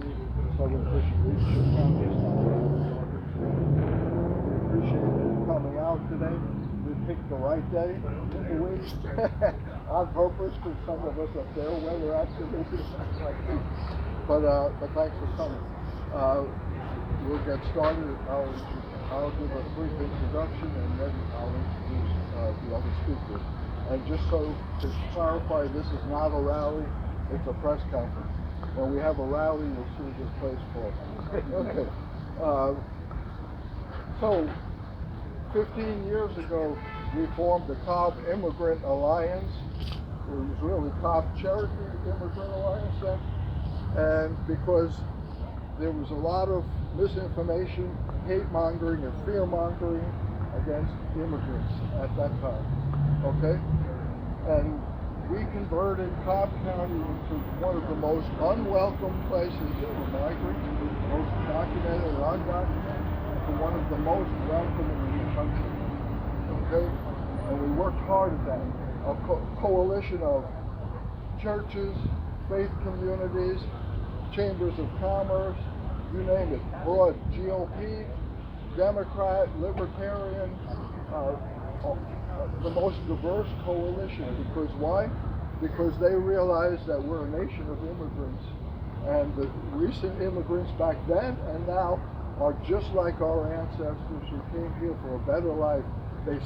Southern Christian Leadership Foundation. We appreciate you coming out today. We picked the right day in the week on purpose because some of us are fair weather activities. But thanks for coming. We'll get started. I'll give a brief introduction and then I'll introduce the other speakers. And just so to clarify, this is not a rally, it's a press conference. When we have a rally, you'll see this place full. Okay. So, 15 years ago, we formed the Cobb Immigrant Alliance. It was really Cobb Cherokee Immigrant Alliance then. And because there was a lot of misinformation, hate mongering, and fear mongering against immigrants at that time. Okay? And we converted Cobb County into one of the most unwelcome places for migrants, most documented and undocumented, to one of the most welcoming in the country. Okay? And we worked hard at that. A coalition of churches, faith communities, chambers of commerce, you name it, broad GOP, Democrat, Libertarian, the most diverse coalition. Because why? Because they realize that we're a nation of immigrants, and the recent immigrants back then and now are just like our ancestors who came here for a better life. They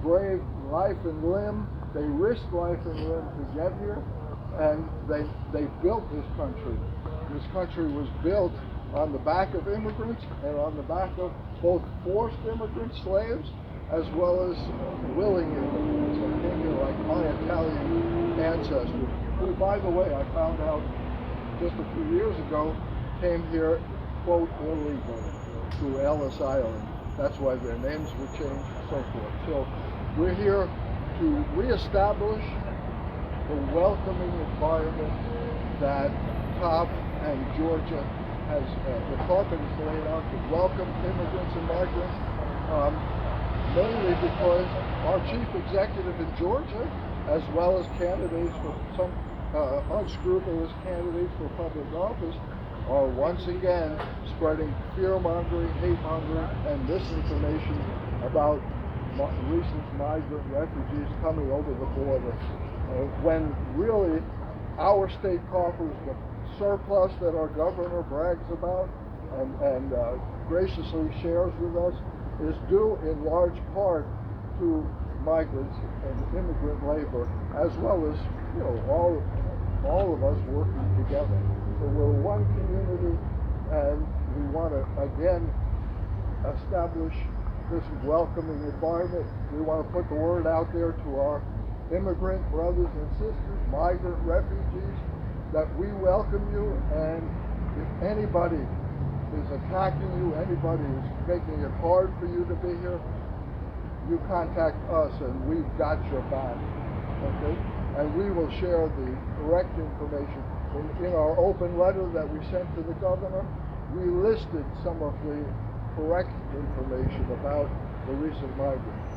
braved life and limb, they risked life and limb to get here, and they built this country. This country was built on the back of immigrants and on the back of both forced immigrants, slaves, as well as willing immigrants that came here, like my Italian ancestors, who, by the way, I found out just a few years ago, came here, quote, illegally, to Ellis Island. That's why their names were changed and so forth. So we're here to reestablish the welcoming environment that Cobb and Georgia has, the carpet is laid out to welcome immigrants and migrants, mainly because our chief executive in Georgia, as well as candidates for some unscrupulous candidates for public office, are once again spreading fear-mongering, hate-mongering, and misinformation about recent migrant refugees coming over the border. When really our state coffers, the surplus that our governor brags about and graciously shares with us, is due in large part to migrants and immigrant labor, as well as, you know, all of us working together. So we're one community, and we want to again establish this welcoming environment. We want to put the word out there to our immigrant brothers and sisters, migrant refugees, that we welcome you, and if anybody is attacking you, anybody is making it hard for you to be here, you contact us and we've got your back, okay? And we will share the correct information. In our open letter that we sent to the governor, we listed some of the correct information about the recent migrants,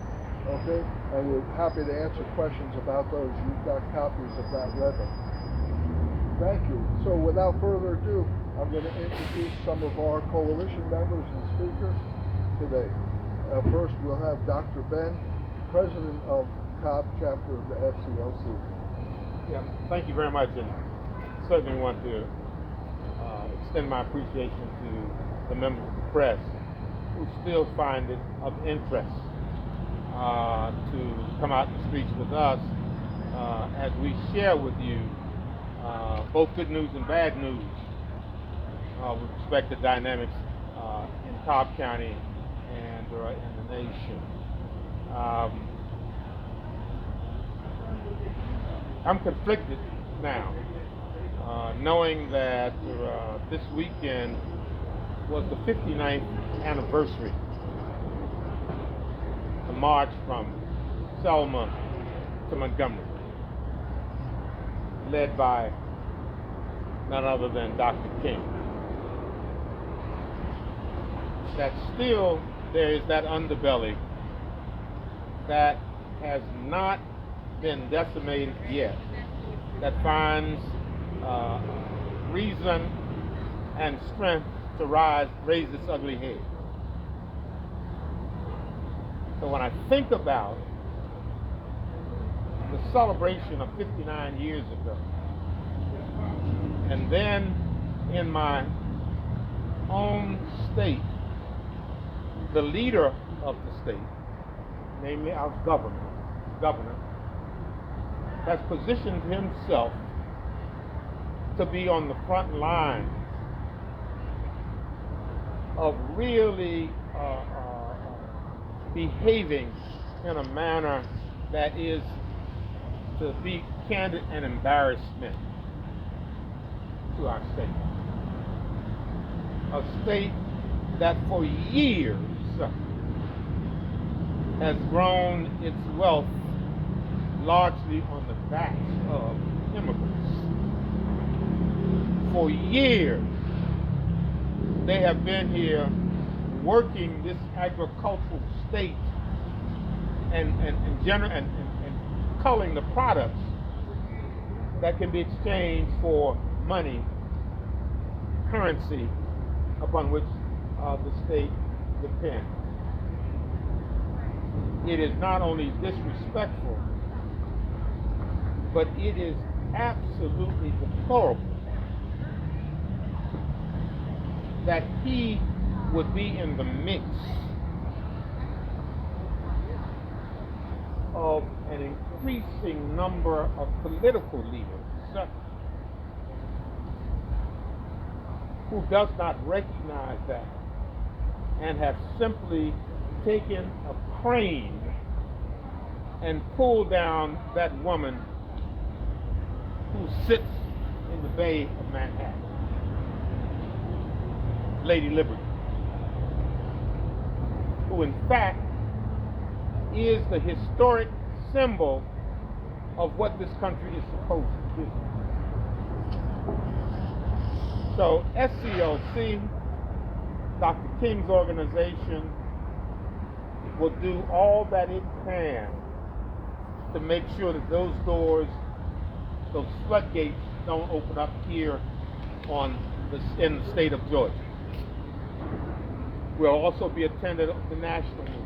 okay? And we're happy to answer questions about those. You've got copies of that letter. Thank you. So without further ado, I'm going to introduce some of our coalition members and speakers today. First, we'll have Dr. Ben, President of Cobb chapter of the SCLC. Yeah, thank you very much, and certainly want to extend my appreciation to the members of the press who still find it of interest to come out in the streets with us as we share with you both good news and bad news with respect to dynamics in Cobb County and in the nation. I'm conflicted now, knowing that this weekend was the 59th anniversary, the march from Selma to Montgomery, led by none other than Dr. King. That still there is that underbelly that has not been decimated yet, that finds reason and strength to raise its ugly head. So when I think about the celebration of 59 years ago, and then in my own state, the leader of the state, namely our governor, has positioned himself to be on the front line of really behaving in a manner that is, to be candid, an embarrassment to our state. A state that for years has grown its wealth largely on the backs of immigrants. For years, they have been here working this agricultural state and culling the products that can be exchanged for money, currency upon which the state depends. It is not only disrespectful, but it is absolutely deplorable that he would be in the mix of an increasing number of political leaders who does not recognize that and have simply taken a crane and pulled down that woman who sits in the Bay of Manhattan, Lady Liberty, who in fact is the historic symbol of what this country is supposed to be. So SCLC, Dr. King's organization, will do all that it can to make sure that those doors, those floodgates, don't open up here in the state of Georgia. We'll also be attending the national movement.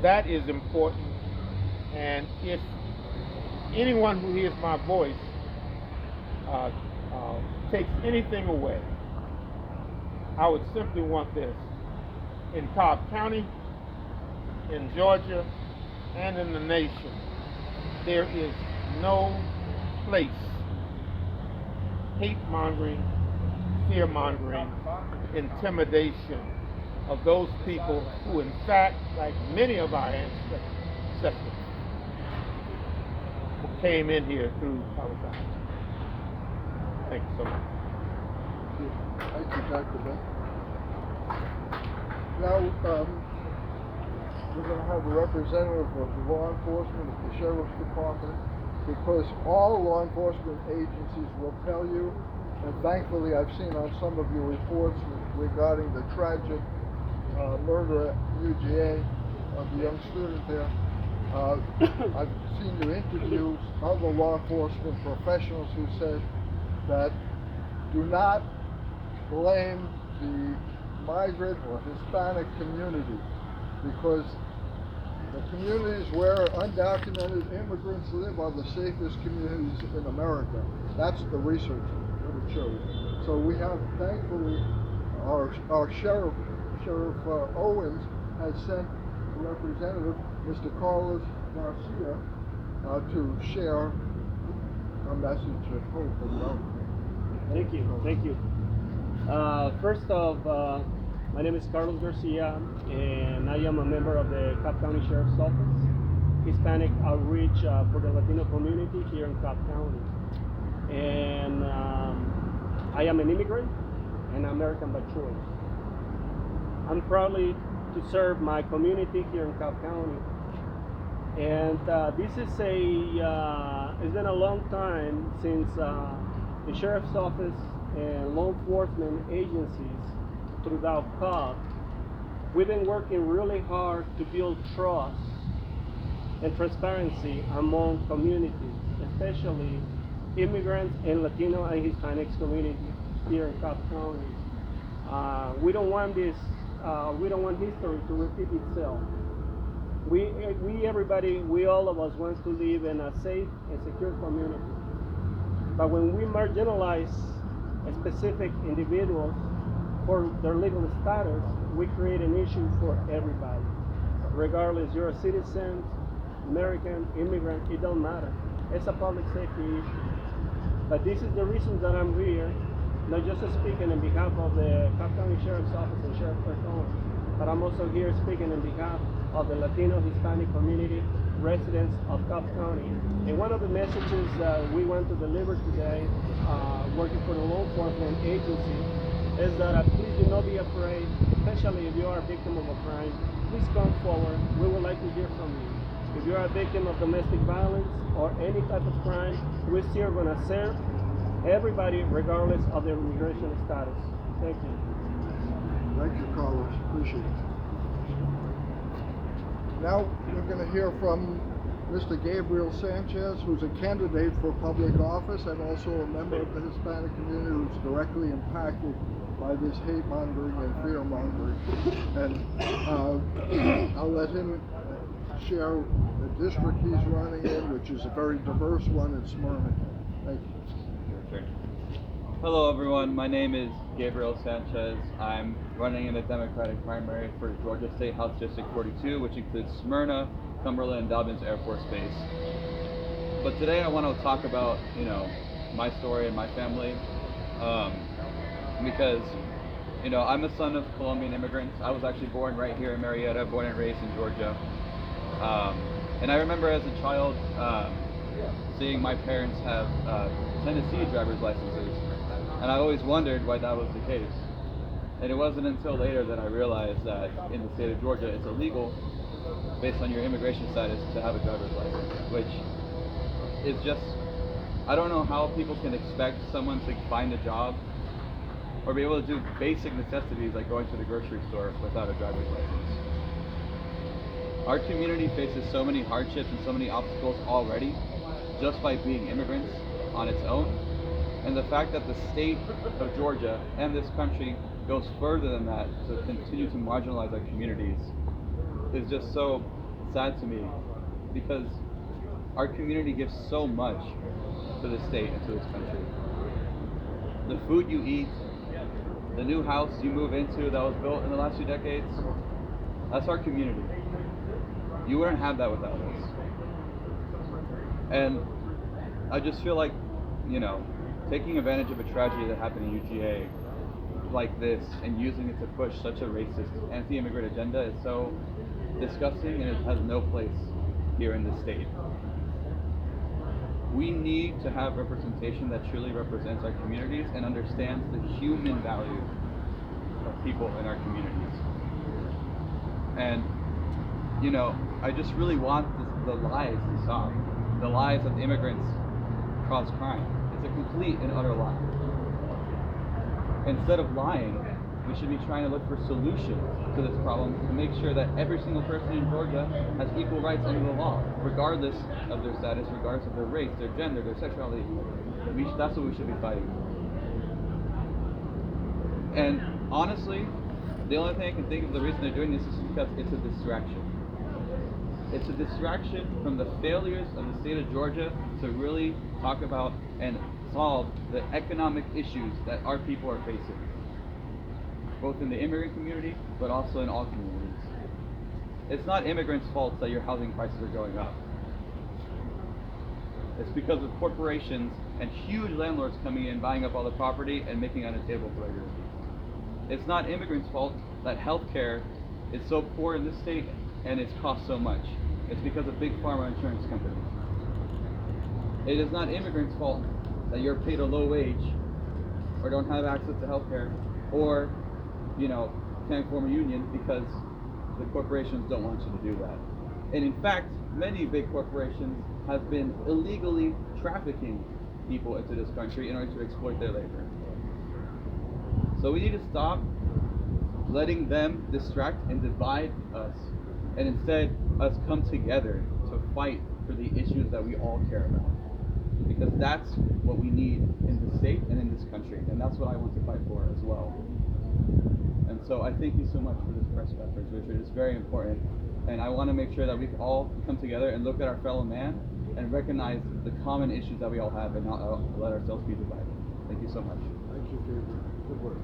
That is important, and if anyone who hears my voice takes anything away, I would simply want this: in Cobb County, in Georgia, and in the nation, there is no place hate-mongering, fear-mongering, intimidation of those people who, in fact, like many of our ancestors, came in here through Palestine. Thank you so much. Thank you, Dr. Ben. Now, we're going to have a representative of the law enforcement, of the Sheriff's Department, because all law enforcement agencies will tell you, and thankfully I've seen on some of your reports regarding the tragic murder at UGA of the young student there. I've seen your interviews of the law enforcement professionals who said that do not blame the migrant or Hispanic community, because the communities where undocumented immigrants live are the safest communities in America. That's the research that it shows. So we have, thankfully, our Sheriff Owens has sent a representative, Mr. Carlos Garcia, to share a message of hope and love. Thank you. First off, my name is Carlos Garcia, and I am a member of the Cobb County Sheriff's Office, Hispanic Outreach for the Latino community here in Cobb County. And I am an immigrant and American by choice. I'm proudly to serve my community here in Cobb County. And this is it's been a long time since the Sheriff's Office and law enforcement agencies throughout Cobb, we've been working really hard to build trust and transparency among communities, especially immigrants and Latino and Hispanics community here in Cobb County. We don't want this. We don't want history to repeat itself. We all of us want to live in a safe and secure community. But when we marginalize specific individuals for their legal status, we create an issue for everybody. Regardless, you're a citizen, American, immigrant, it don't matter. It's a public safety issue. But this is the reason that I'm here, not just speaking on behalf of the Cobb County Sheriff's Office and Sheriff Pertone, but I'm also here speaking on behalf of the Latino Hispanic community, residents of Cobb County. And one of the messages that we want to deliver today, working for the law enforcement agency, is that please do not be afraid, especially if you are a victim of a crime. Please come forward. We would like to hear from you. If you are a victim of domestic violence or any type of crime, we're still going to serve everybody regardless of their immigration status. Thank you. Thank you, Carlos. Appreciate it. Now we're going to hear from Mr. Gabriel Sanchez, who's a candidate for public office and also a member of the Hispanic community who's directly impacted by this hate mongering and fear mongering. And I'll let him share the district he's running in, which is a very diverse one in Smyrna. Thank you. Sure. Hello everyone, my name is Gabriel Sanchez. I'm running in a Democratic primary for Georgia State House District 42, which includes Smyrna, Cumberland, and Dobbins Air Force Base. But today I want to talk about, my story and my family, because, I'm a son of Colombian immigrants. I was actually born right here in Marietta, born and raised in Georgia. And I remember as a child seeing my parents have Tennessee driver's licenses, and I always wondered why that was the case. And it wasn't until later that I realized that in the state of Georgia it's illegal, based on your immigration status, to have a driver's license, which is just, I don't know how people can expect someone to find a job or be able to do basic necessities like going to the grocery store without a driver's license. Our community faces so many hardships and so many obstacles already just by being immigrants on its own. And the fact that the state of Georgia and this country goes further than that to continue to marginalize our communities is just so sad to me, because our community gives so much to the state and to this country. The food you eat, the new house you move into that was built in the last few decades, that's our community. You wouldn't have that without us. And I just feel like, taking advantage of a tragedy that happened in UGA like this and using it to push such a racist, anti-immigrant agenda is so disgusting, and it has no place here in this state. We need to have representation that truly represents our communities and understands the human value of people in our communities. And, I just really want the lies to stop. The lies that the immigrants cause crime. It's a complete and utter lie. Instead of lying, we should be trying to look for solutions to this problem to make sure that every single person in Georgia has equal rights under the law, regardless of their status, regardless of their race, their gender, their sexuality. That's what we should be fighting for. And honestly, the only thing I can think of the reason they're doing this is because it's a distraction. It's a distraction from the failures of the state of Georgia to really talk about and solve the economic issues that our people are facing, both in the immigrant community, but also in all communities. It's not immigrants' fault that your housing prices are going up. It's because of corporations and huge landlords coming in, buying up all the property and making it unattainable for regular people. It's not immigrants' fault that healthcare is so poor in this state and it's cost so much. It's because of big pharma insurance companies. It is not immigrants' fault that you're paid a low wage or don't have access to healthcare or, can't form a union because the corporations don't want you to do that. And in fact, many big corporations have been illegally trafficking people into this country in order to exploit their labor. So we need to stop letting them distract and divide us, and instead us come together to fight for the issues that we all care about. because that's what we need in the state and in this country, and that's what I want to fight for as well. And so I thank you so much for this press conference, Richard. It's very important, and I want to make sure that we all come together and look at our fellow man and recognize the common issues that we all have and not let ourselves be divided. Thank you so much. Thank you, Gabriel. Good work.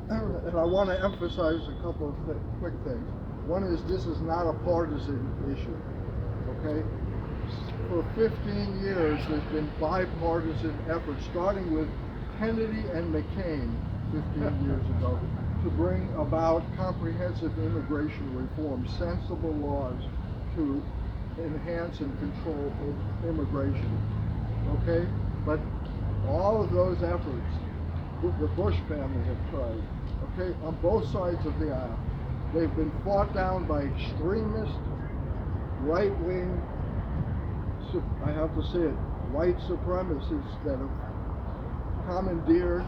And I want to emphasize a couple of quick things. One is this is not a partisan issue, okay? For 15 years, there's been bipartisan efforts, starting with Kennedy and McCain 15 years ago, to bring about comprehensive immigration reform, sensible laws to enhance and control immigration, okay? But all of those efforts, the Bush family have tried, okay, on both sides of the aisle. They've been fought down by extremist, right-wing, I have to say it, white supremacists that have commandeered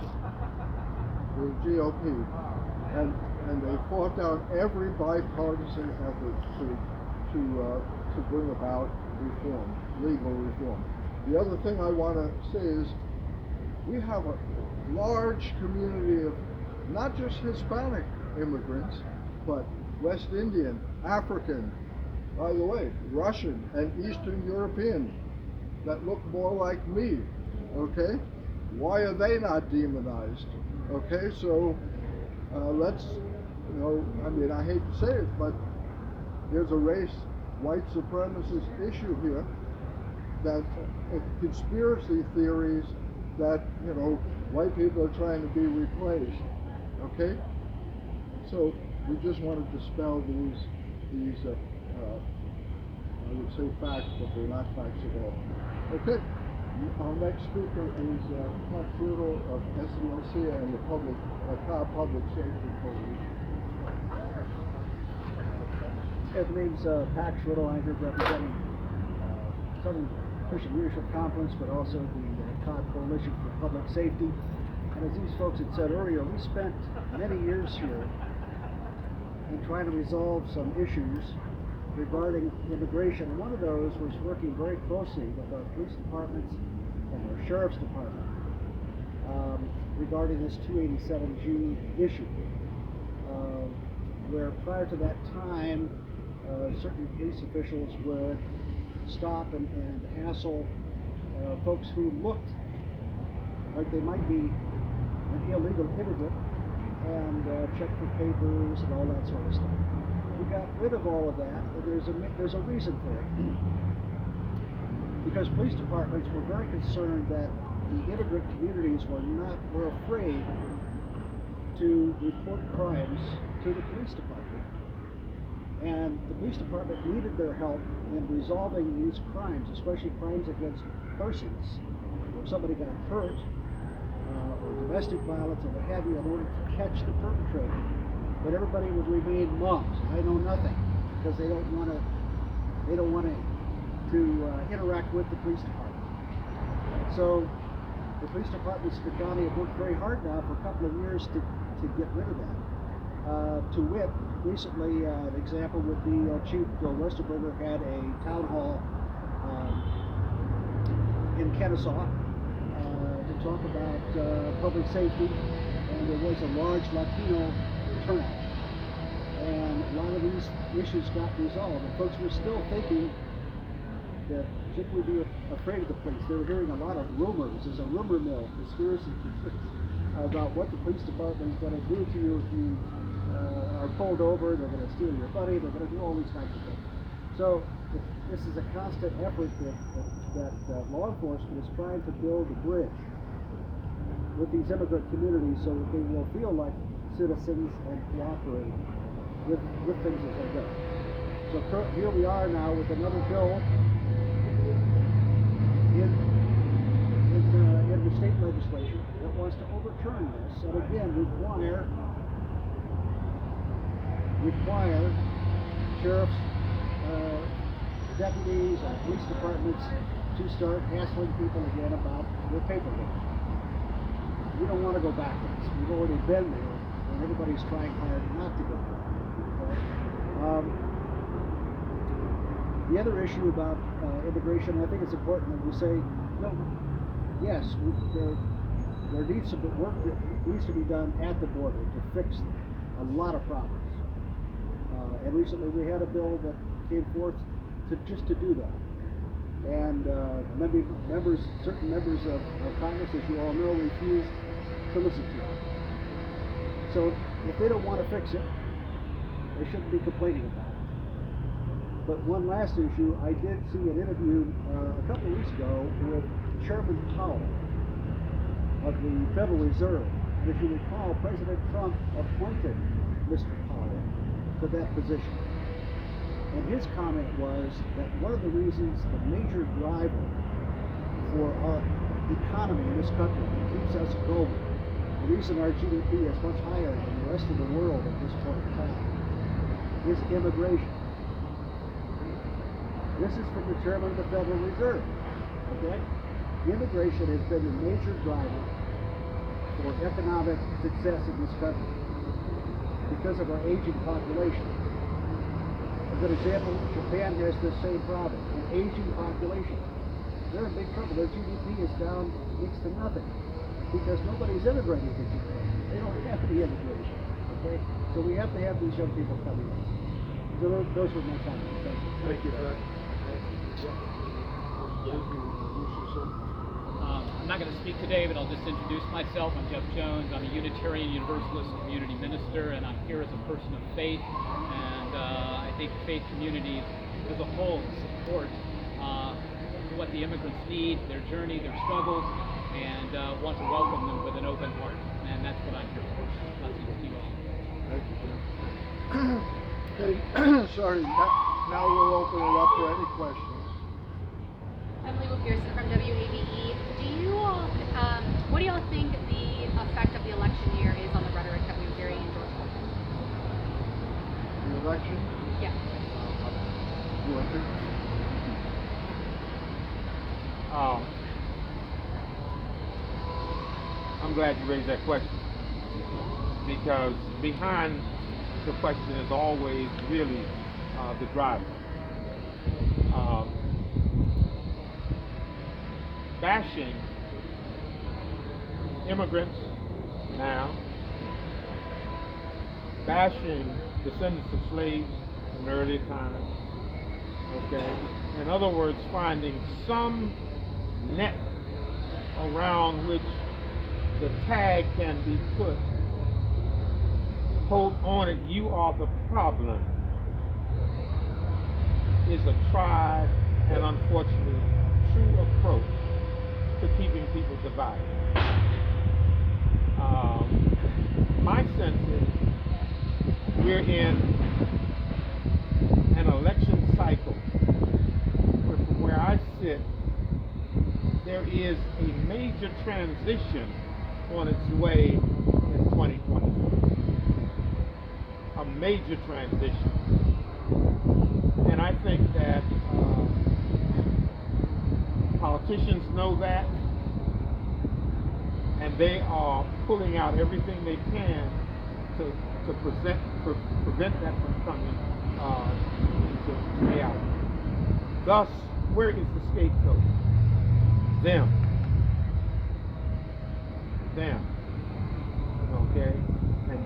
the GOP. And they fought down every bipartisan effort to bring about reform, legal reform. The other thing I want to say is we have a large community of not just Hispanic immigrants, but West Indian, African, by the way, Russian and Eastern European that look more like me, okay? Why are they not demonized? Okay, so let's, you know, I mean, I hate to say it, but there's a race, white supremacist issue here, that conspiracy theories that, you know, white people are trying to be replaced, okay? So we just want to dispel these I would say facts, but they're not facts at all. Okay, our next speaker is Pat Trudel of SCLC and the Cobb Public Safety Coalition. Yeah, my name's Pat Trudel. I'm here representing Southern Christian Leadership Conference, but also the Cobb Coalition for Public Safety. And as these folks had said earlier, we spent many years here in trying to resolve some issues regarding immigration. One of those was working very closely with our police departments and our sheriff's department regarding this 287G issue, where prior to that time, certain police officials would stop and hassle folks who looked like they might be an illegal immigrant and check for papers and all that sort of stuff. We got rid of all of that, and there's a reason for it. Because police departments were very concerned that the immigrant communities were afraid to report crimes to the police department. And the police department needed their help in resolving these crimes, especially crimes against persons. If somebody got hurt, or domestic violence or what have you, in order to catch the perpetrator. But everybody would remain mum. I know nothing, because they don't want to interact with the police department. So the police departments in the county have worked very hard now for a couple of years to get rid of that. To wit, recently an example would be Chief Bill Westerberger had a town hall in Kennesaw to talk about public safety, and there was a large Latino turnout. And a lot of these issues got resolved, and folks were still thinking that should we be afraid of the police. They were hearing a lot of rumors. There's a rumor mill, conspiracy theories, about what the police department is going to do to you if you are pulled over. They're going to steal your money. They're going to do all these types of things. So this is a constant effort that law enforcement is trying to build a bridge with these immigrant communities so that they will feel like citizens and cooperate with things as they go. So here we are now with another bill in the state legislature that wants to overturn this and again require sheriffs, deputies, and police departments to start hassling people again about their paperwork. We don't want to go backwards. We've already been there, and everybody's trying hard not to go there. Okay? The other issue about immigration, I think it's important that we say, no, yes, there needs to be work that needs to be done at the border to fix a lot of problems. And recently we had a bill that came forth to do that. And certain members of Congress, as you all know, refused to listen to it. So if they don't want to fix it, they shouldn't be complaining about it. But one last issue, I did see an interview a couple of weeks ago with Chairman Powell of the Federal Reserve. And if you recall, President Trump appointed Mr. Powell to that position. And his comment was that one of the reasons, the major driver for our economy in this country that keeps us going, the reason our GDP is much higher than the rest of the world at this point in time, is immigration. This is from the chairman of the Federal Reserve, okay? Immigration has been a major driver for economic success in this country because of our aging population. A good example, Japan has the same problem, an aging population. They're in big trouble. Their GDP is down next to nothing because nobody's immigrating to Japan. They don't have any immigration, okay? So we have to have these young people coming in. So those were my comments. Thank you. Thank you. I'm not going to speak today, but I'll just introduce myself. I'm Jeff Jones. I'm a Unitarian Universalist community minister, and I'm here as a person of faith. And I think faith communities as a whole support what the immigrants need, their journey, their struggles, and want to welcome them with an open heart. And that's what I'm here for. Blessings to you all. Thank you, Jim. Okay, sorry, now we'll open it up for any questions. Emily Pearson from WABE. What do y'all think the effect of the election year is on the rhetoric that we're hearing in Georgia? The election? Yeah. You want to? I'm glad you raised that question, because behind the question is always really the driver. Bashing immigrants now, bashing descendants of slaves in earlier times, okay? In other words, finding some net around which the tag can be put. Hold on it, you are the problem, is a tried and unfortunately true approach to keeping people divided. My sense is we're in an election cycle where, from where I sit, there is a major transition on its way in 2024. A major transition. And I think that politicians know that, and they are pulling out everything they can to prevent that from coming into reality. Thus, where is the scapegoat? Them. Okay? And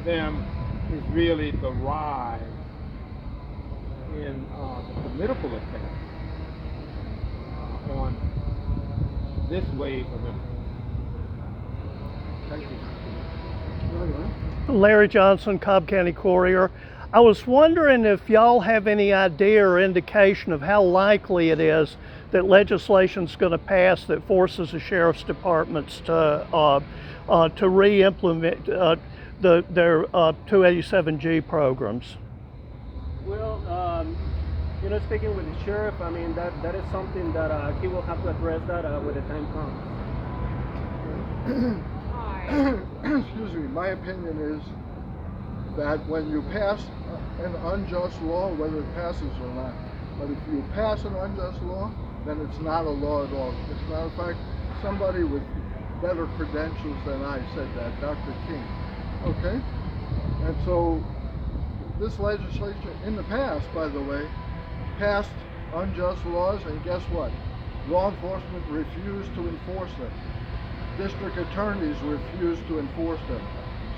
them is really the rise in the political attack on this wave of immigrants. Thank you. Larry Johnson, Cobb County Courier. I was wondering if y'all have any idea or indication of how likely it is that legislation's going to pass that forces the sheriff's departments to re-implement their 287G programs. Well, speaking with the sheriff, I mean, that is something that he will have to address that when the time comes. Excuse me, my opinion is that when you pass an unjust law, whether it passes or not, but if you pass an unjust law, then it's not a law at all. As a matter of fact, somebody with better credentials than I said that, Dr. King. Okay? And so this legislature in the past, by the way, passed unjust laws, and guess what? Law enforcement refused to enforce them. District attorneys refused to enforce them.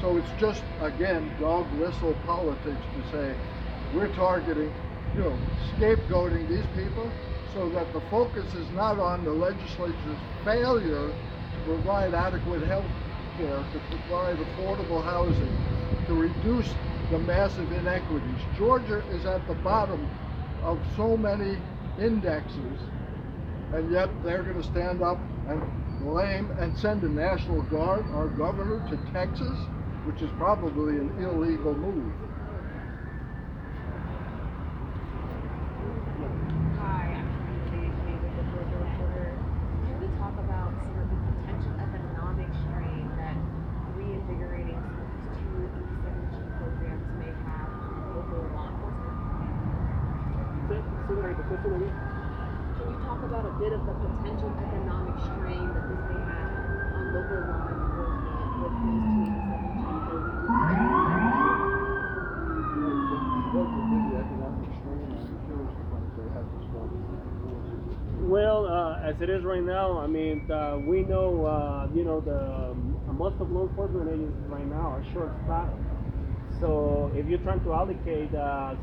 So it's just, again, dog whistle politics to say we're targeting, scapegoating these people so that the focus is not on the legislature's failure to provide adequate health care, to provide affordable housing, to reduce the massive inequities. Georgia is at the bottom of so many indexes, and yet they're going to stand up and blame and send a National Guard, our governor, to Texas, which is probably an illegal move. Hi, I'm Tracy with the Georgia Reporter. Can we talk about some of the potential economic strain that reinvigorating some of these 287G programs may have on local law enforcement? Can you talk about a bit of the potential economic strain that this may have on local law enforcement with these 287G programs? What would be the economic strain on the sheriff's department they have to start enforcing? Well, as it is right now, I mean, we know, most of law enforcement agencies right now are short-staffed. So if you're trying to allocate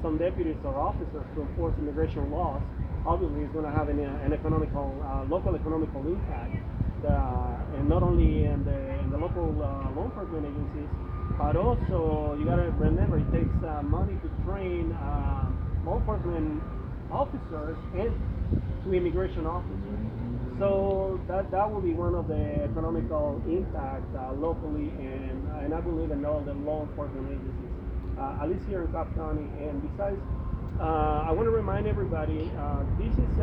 some deputies or officers to enforce immigration laws, obviously it's going to have an economical, local economical impact, and not only in the local law enforcement agencies, but also you got to remember it takes money to train law enforcement officers and to immigration officers. So that will be one of the economical impact locally, and I believe in all the law enforcement agencies, at least here in Cobb County. And besides, I want to remind everybody, this is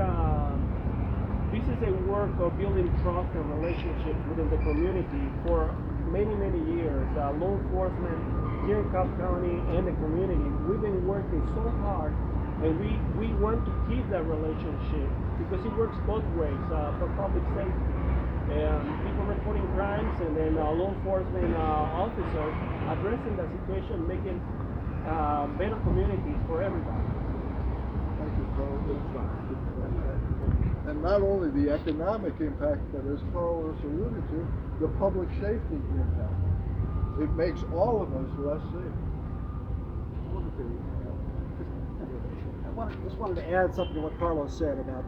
a work of building trust and relationships within the community for many years. Law enforcement here in Cobb County and the community, we've been working so hard, and we want to keep that relationship because it works both ways for public safety. People reporting crimes, and then law enforcement officers addressing the situation, making better communities for everybody. Thank you, Carl. And not only the economic impact, but as Carl has alluded to, the public safety impact. It makes all of us less safe. I just wanted to add something to what Carlos said about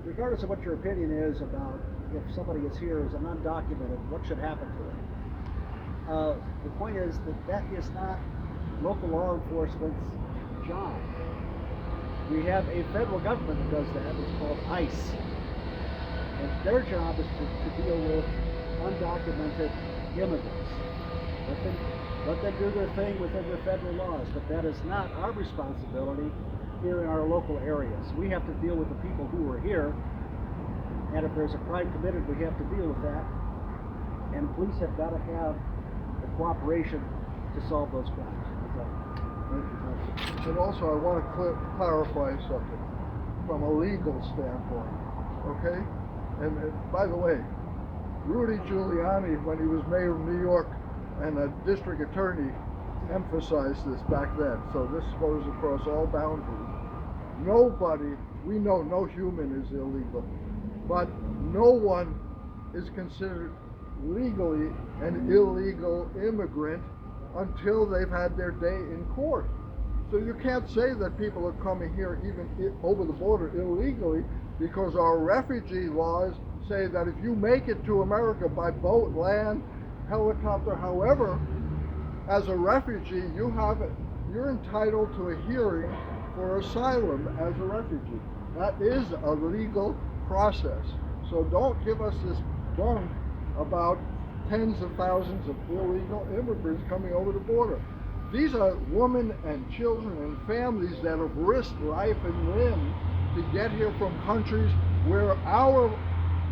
regardless of what your opinion is about if somebody is here as an undocumented, what should happen to them. The point is that is not local law enforcement's job. We have a federal government that does that. It's called ICE. And their job is to deal with undocumented immigrants. Let them do their thing within their federal laws, but that is not our responsibility here in our local areas. We have to deal with the people who are here, and if there's a crime committed, we have to deal with that. And police have got to have the cooperation to solve those crimes. That's all. Thank you. And also, I want to clarify something from a legal standpoint, okay? And by the way, Rudy Giuliani, when he was mayor of New York and a district attorney, emphasized this back then. So this goes across all boundaries. Nobody, we know no human is illegal, but no one is considered legally an illegal immigrant until they've had their day in court. So you can't say that people are coming here even over the border illegally, because our refugee laws say that if you make it to America by boat, land, helicopter, however, as a refugee, you're entitled to a hearing for asylum as a refugee. That is a legal process. So don't give us this bunk about tens of thousands of illegal immigrants coming over the border. These are women and children and families that have risked life and limb to get here from countries where our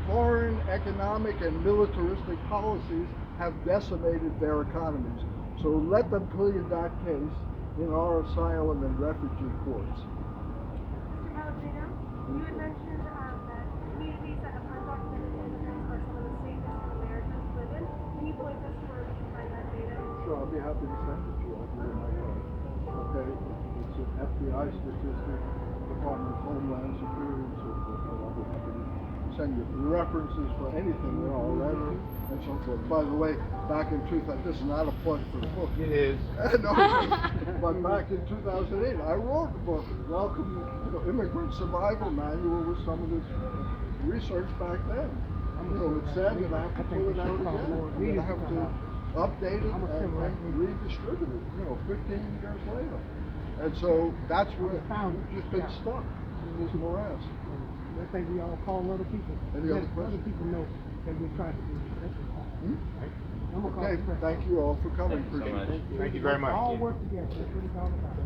foreign economic and militaristic policies have decimated their economies. So let them plead that case in our asylum and refugee courts. Mr. Palladino, you had mentioned that communities that have undocumented immigrants are some of the safest Americans live in. Can you point us to where we can find that data? Sure, I'll be happy to send it to you. I'll do it in my car. Okay, it's an FBI statistic. The Department of Homeland Security and so forth. And I'll be happy to send you references for anything, letter and so forth. By the way, back in 2000, this is not a plug for the book. It is. No, but back in 2008, I wrote a book, Welcome, Immigrant Survival Manual, with some of this research back then. It's sad that I have to pull it out again. I'm going to have to update it and redistribute it, 15 years later. And so that's where we've just been stuck in this morass. I think we all call other people. Any other questions? Other people know that we're trying to do this. Okay, thank you all for coming. Thank you so Appreciate it. much. Thank you very much. All work together. That's what it's all about.